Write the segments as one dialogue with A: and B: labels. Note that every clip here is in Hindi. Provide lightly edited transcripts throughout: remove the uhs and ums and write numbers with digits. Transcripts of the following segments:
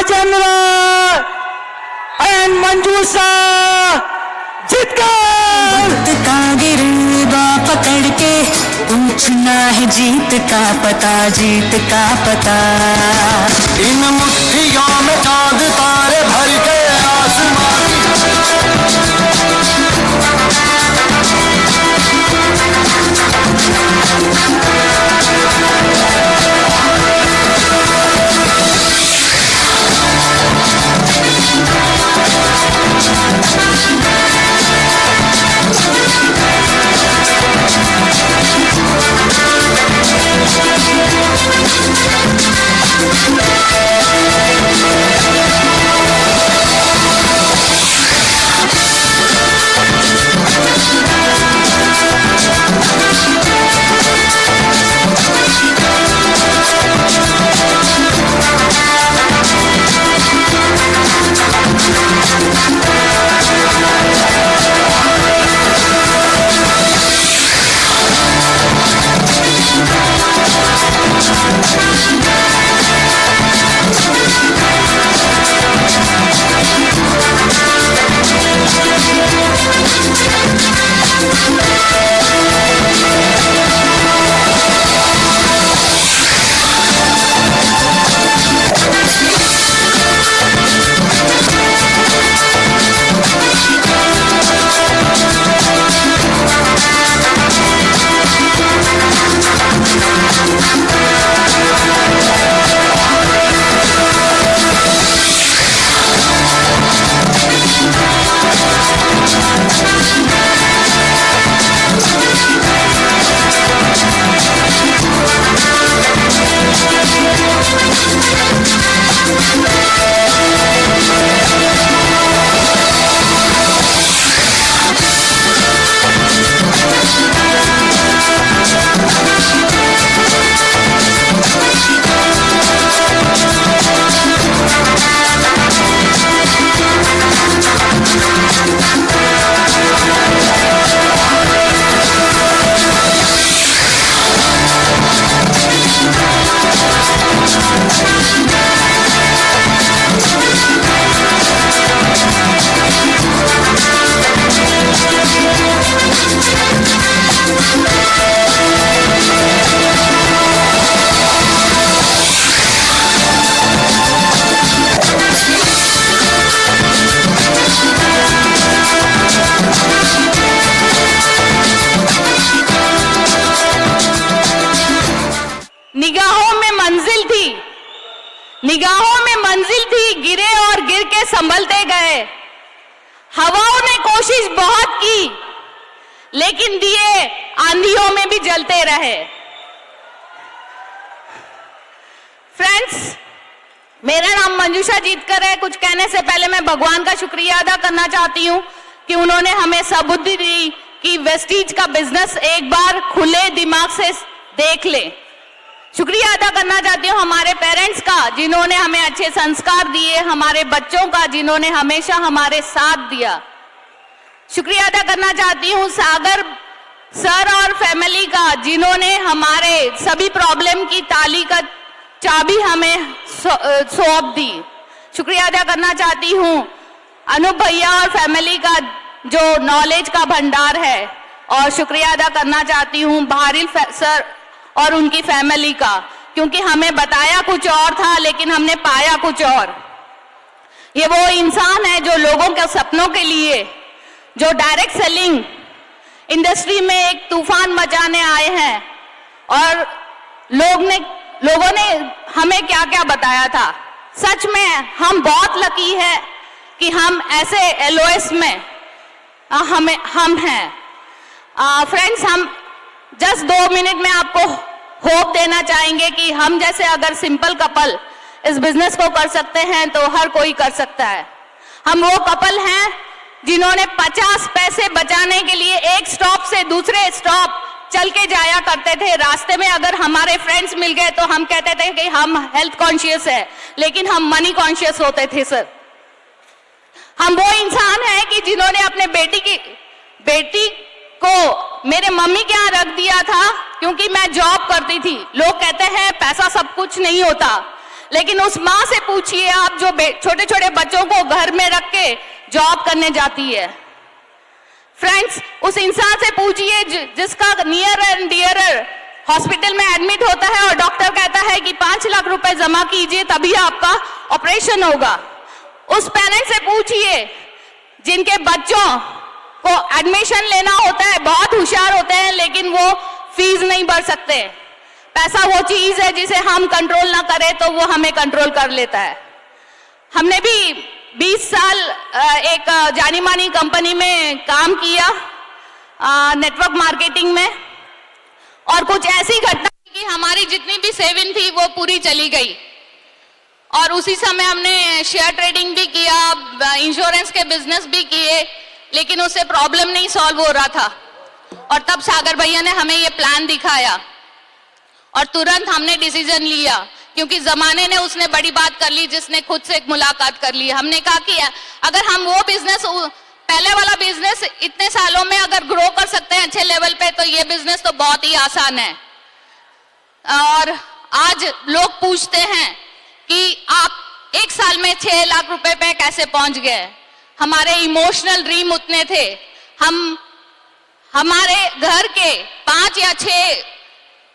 A: राजेंद्र एंड मंजूषा जीतकर।
B: वक्त का गिरबा पकड़ के पूछना है जीत का पता, जीत का पता।
A: इन मुट्ठियों में चांद तारे भर के आसमान
C: निगाहों में मंजिल थी, गिरे और गिर के संभलते गए। हवाओं ने कोशिश बहुत की, लेकिन दिए आंधियों में भी जलते रहे। फ्रेंड्स, मेरा नाम मंजूषा जीतकर है। कुछ कहने से पहले मैं भगवान का शुक्रिया अदा करना चाहती हूँ कि उन्होंने हमें सबुद्धि दी कि वेस्टीज का बिजनेस एक बार खुले दिमाग से देख ले। शुक्रिया अदा करना चाहती हूँ हमारे पेरेंट्स का, जिन्होंने हमें अच्छे संस्कार दिए, हमारे बच्चों का, जिन्होंने हमेशा हमारे साथ दिया। शुक्रिया अदा करना चाहती हूँ सागर सर और फैमिली का, जिन्होंने हमारे सभी प्रॉब्लम की ताली का चाबी हमें सौंप दी। शुक्रिया अदा करना चाहती हूँ अनूप भैया और फैमिली का, जो नॉलेज का भंडार है। और शुक्रिया अदा करना चाहती हूँ भारिल सर और उनकी फैमिली का, क्योंकि हमें बताया कुछ और था लेकिन हमने पाया कुछ और। ये वो इंसान है जो लोगों के सपनों के लिए, जो डायरेक्ट सेलिंग इंडस्ट्री में एक तूफान मचाने आए हैं। और लोगों ने हमें क्या क्या बताया था। सच में हम बहुत लकी है कि हम ऐसे एलओएस में हम हैं। फ्रेंड्स, हम जस्ट 2 मिनट में आपको होप देना चाहेंगे कि हम जैसे अगर सिंपल कपल इस बिजनेस को कर सकते हैं तो हर कोई कर सकता है। हम वो कपल हैं जिन्होंने 50 पैसे बचाने के लिए एक स्टॉप से दूसरे स्टॉप चल के जाया करते थे। रास्ते में अगर हमारे फ्रेंड्स मिल गए तो हम कहते थे कि हम हेल्थ कॉन्शियस है, लेकिन हम मनी कॉन्शियस होते थे। सर, हम वो इंसान हैं कि जिन्होंने अपने बेटी को मेरे मम्मी के यहाँ रख दिया था, क्योंकि मैं जॉब करती थी। लोग कहते हैं पैसा सब कुछ नहीं होता, लेकिन उस माँ से पूछिए आप जो छोटे छोटे बच्चों को घर में रख के जॉब करने जाती है। फ्रेंड्स, उस इंसान से पूछिए जिसका नियर एंड डियरर हॉस्पिटल में एडमिट होता है और डॉक्टर कहता है कि 5 लाख रुपए जमा कीजिए तभी आपका ऑपरेशन होगा। उस पेरेंट्स से पूछिए जिनके बच्चों को एडमिशन लेना होता है, बहुत होशियार होते हैं लेकिन वो फीस नहीं भर सकते। पैसा वो चीज है जिसे हम कंट्रोल ना करें तो वो हमें कंट्रोल कर लेता है। हमने भी 20 साल एक जानी मानी कंपनी में काम किया, नेटवर्क मार्केटिंग में, और कुछ ऐसी घटना कि हमारी जितनी भी सेविंग थी वो पूरी चली गई। और उसी समय हमने शेयर ट्रेडिंग भी किया, इंश्योरेंस के बिजनेस भी किए, लेकिन उससे प्रॉब्लम नहीं सॉल्व हो रहा था। और तब सागर भैया ने हमें ये प्लान दिखाया और तुरंत हमने डिसीजन लिया, क्योंकि जमाने ने उसने बड़ी बात कर ली जिसने खुद से एक मुलाकात कर ली। हमने कहा कि अगर हम वो बिजनेस, पहले वाला बिजनेस इतने सालों में अगर ग्रो कर सकते हैं अच्छे लेवल पे, तो ये बिजनेस तो बहुत ही आसान है। और आज लोग पूछते हैं कि आप 1 साल में 6 लाख रुपए पे कैसे पहुंच गए। हमारे इमोशनल ड्रीम उतने थे। हमारे घर के 5 या 6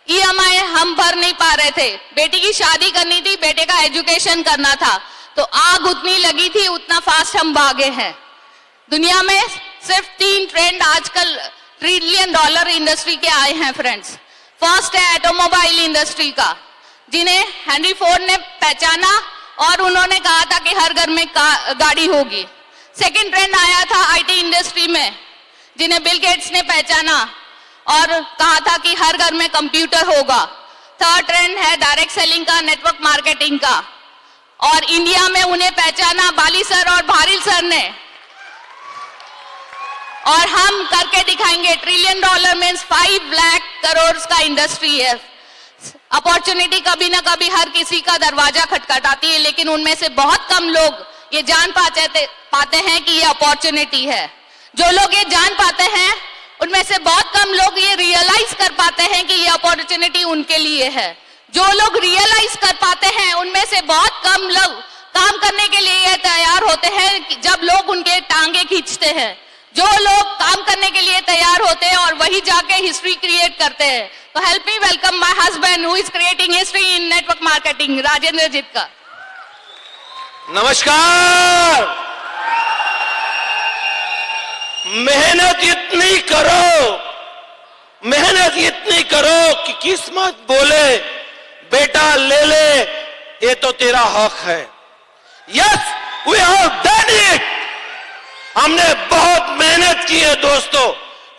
C: EMI हम भर नहीं पा रहे थे। बेटी की शादी करनी थी, बेटे का एजुकेशन करना था, तो आग उतनी लगी थी, उतना फास्ट हम भागे हैं। दुनिया में सिर्फ 3 ट्रेंड आजकल $1 ट्रिलियन इंडस्ट्री के आए हैं फ्रेंड्स। फर्स्ट है ऑटोमोबाइल इंडस्ट्री का, जिन्हें हेनरी फोर्ड ने पहचाना और उन्होंने कहा था कि हर घर में गाड़ी होगी। सेकंड ट्रेंड आया था IT इंडस्ट्री में, जिन्हें बिल गेट्स ने पहचाना और कहा था कि हर घर में कंप्यूटर होगा। थर्ड ट्रेंड है डायरेक्ट सेलिंग का, नेटवर्क मार्केटिंग का, और इंडिया में उन्हें पहचाना बाली सर और भारिल सर ने। और हम करके दिखाएंगे। $1 ट्रिलियन मीन्स 5 लाख करोड़ का इंडस्ट्री है। अपॉर्चुनिटी कभी ना कभी हर किसी का दरवाजा खटखटाती है, लेकिन उनमें से बहुत कम लोग ये जान पाते हैं कि ये अपॉर्चुनिटी है। जो लोग ये जान पाते हैं उनमें से बहुत कम लोग ये रियलाइज कर पाते हैं कि ये अपॉर्चुनिटी उनके लिए है। जो लोग रियलाइज कर पाते हैं उनमें से बहुत कम लोग काम करने के लिए तैयार होते हैं जब लोग उनके टांगे खींचते हैं। जो लोग काम करने के लिए तैयार होते हैं और वही जाके हिस्ट्री क्रिएट करते हैं। तो help me welcome my husband who is creating history in network marketing, Rajendra Jitkar.
D: नमस्कार। मेहनत इतनी करो कि किस्मत बोले बेटा ले ले, ये तो तेरा हक है। Yes, we have done it. हमने बहुत मेहनत की है दोस्तों,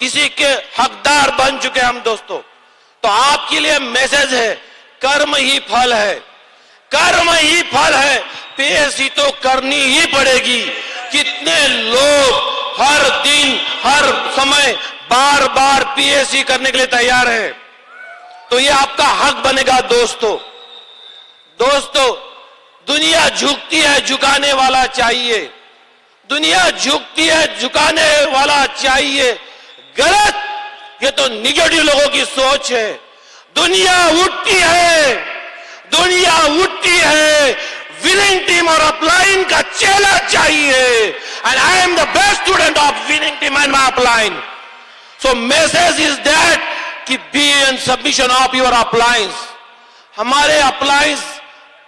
D: इसी के हकदार बन चुके हम दोस्तों। तो आपके लिए मैसेज है, कर्म ही फल है, कर्म ही फल है। पीएससी तो करनी ही पड़ेगी। कितने लोग हर दिन हर समय बार बार पीएससी करने के लिए तैयार है, तो ये आपका हक बनेगा दोस्तों। दुनिया झुकती है, झुकाने वाला चाहिए। दुनिया झुकती है, झुकाने वाला चाहिए। गलत, ये तो निगेटिव लोगों की सोच है। दुनिया उठती है, विनिंग टीम और अपलाइन का चेला चाहिए। And I am the best student of winning team and my upline. So message is that कि be in submission of your uplines. हमारे अपलाइंस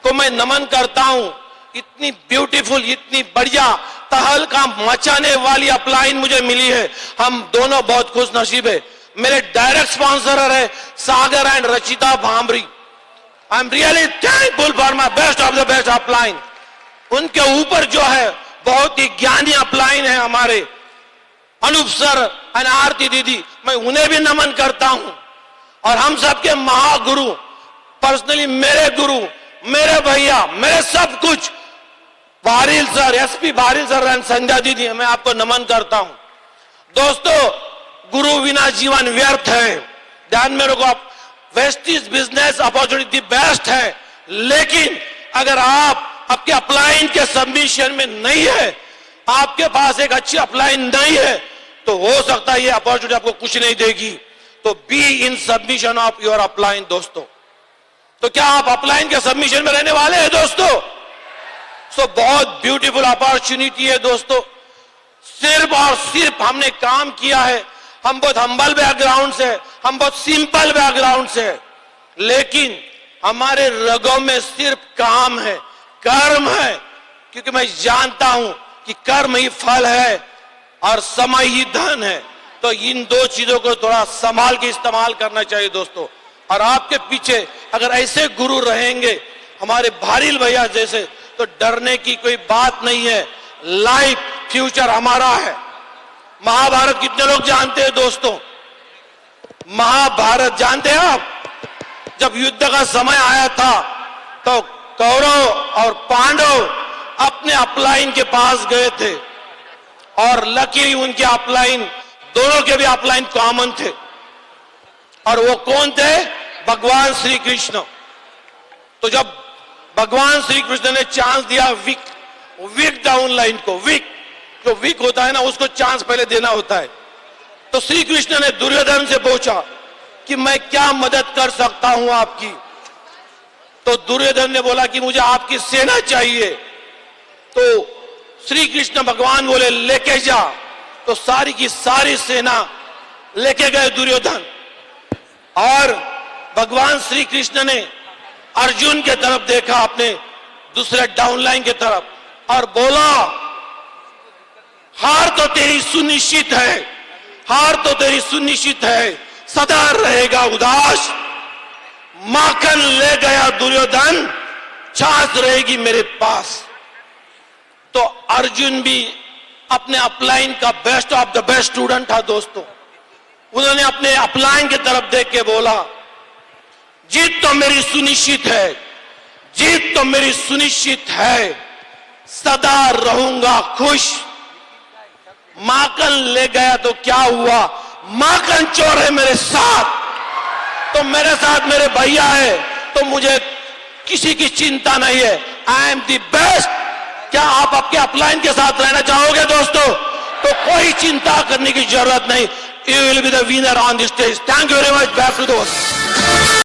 D: को मैं नमन करता हूं। इतनी ब्यूटीफुल, इतनी बढ़िया तहलका मचाने वाली अपलाइन मुझे मिली है। हम दोनों बहुत खुश नसीब है। मेरे डायरेक्ट स्पॉन्सर है Sagar and Rachita Bhamri. I am really thankful for my best of the best upline. उनके ऊपर जो है बहुत ही ज्ञानी अपलाइन है हमारे अनूप सर एंड आरती दीदी, मैं उन्हें भी नमन करता हूं। और हम सबके महागुरु, पर्सनली मेरे गुरु, मेरे भैया, मेरे सब कुछ Bharill sir, SP Bharill sir and संध्या दीदी, मैं आपको नमन करता हूं। दोस्तों, गुरु बिना जीवन व्यर्थ है। ध्यान में रखो, आप वेस्टीज बिजनेस अपॉर्चुनिटी बेस्ट है, लेकिन अगर आप आपके अपलाइन के सबमिशन में नहीं है, आपके पास एक अच्छी अपलाइन नहीं है, तो हो सकता है ये अपॉर्चुनिटी आपको कुछ नहीं देगी। तो B in submission of your upline दोस्तों। तो क्या आप अपलाइन के सबमिशन में रहने वाले हैं दोस्तों? सो बहुत ब्यूटीफुल अपॉर्चुनिटी है दोस्तों। सिर्फ और सिर्फ हमने काम किया है। हम बहुत हम्बल बैकग्राउंड से, हम बहुत सिंपल बैकग्राउंड से, लेकिन हमारे रगों में सिर्फ काम है, कर्म है, क्योंकि मैं जानता हूं कि कर्म ही फल है और समय ही धन है। तो इन दो चीजों को थोड़ा संभाल के इस्तेमाल करना चाहिए दोस्तों। और आपके पीछे अगर ऐसे गुरु रहेंगे हमारे भारील भैया जैसे, तो डरने की कोई बात नहीं है। लाइफ फ्यूचर हमारा है। महाभारत कितने लोग जानते हैं दोस्तों? महाभारत जानते हैं आप? जब युद्ध का समय आया था तो कौरव और पांडव अपने अपलाइन के पास गए थे, और लकीली उनके अपलाइन, दोनों के भी अपलाइन कॉमन थे। और वो कौन थे? भगवान श्री कृष्ण। तो जब भगवान श्री कृष्ण ने चांस दिया वीक डाउन लाइन को, जो वीक होता है ना, उसको चांस पहले देना होता है। तो श्री कृष्ण ने दुर्योधन से पूछा कि मैं क्या मदद कर सकता हूं आपकी? तो दुर्योधन ने बोला कि मुझे आपकी सेना चाहिए। तो श्री कृष्ण भगवान बोले लेके जा। तो सारी की सारी सेना लेके गए दुर्योधन। और भगवान श्री कृष्ण ने अर्जुन के तरफ देखा, अपने दूसरे डाउनलाइन की तरफ, और बोला हार तो तेरी सुनिश्चित है, हार तो तेरी सुनिश्चित है, सदा रहेगा उदास। माखन ले गया दुर्योधन, छाछ रहेगी मेरे पास। तो अर्जुन भी अपने अपलाइन का best of the best student था दोस्तों। उन्होंने अपने अपलाइन की तरफ देख के बोला जीत तो मेरी सुनिश्चित है, जीत तो मेरी सुनिश्चित है, सदा रहूंगा खुश। माखन ले गया तो क्या हुआ? माखन चोर है मेरे साथ, तो मेरे साथ मेरे भैया है, तो मुझे किसी की चिंता नहीं है। आई एम द बेस्ट। क्या आप आपके अपलाइन के साथ रहना चाहोगे दोस्तों? तो कोई चिंता करने की जरूरत नहीं। You will be the winner on this stage. Thank you very much. Back to the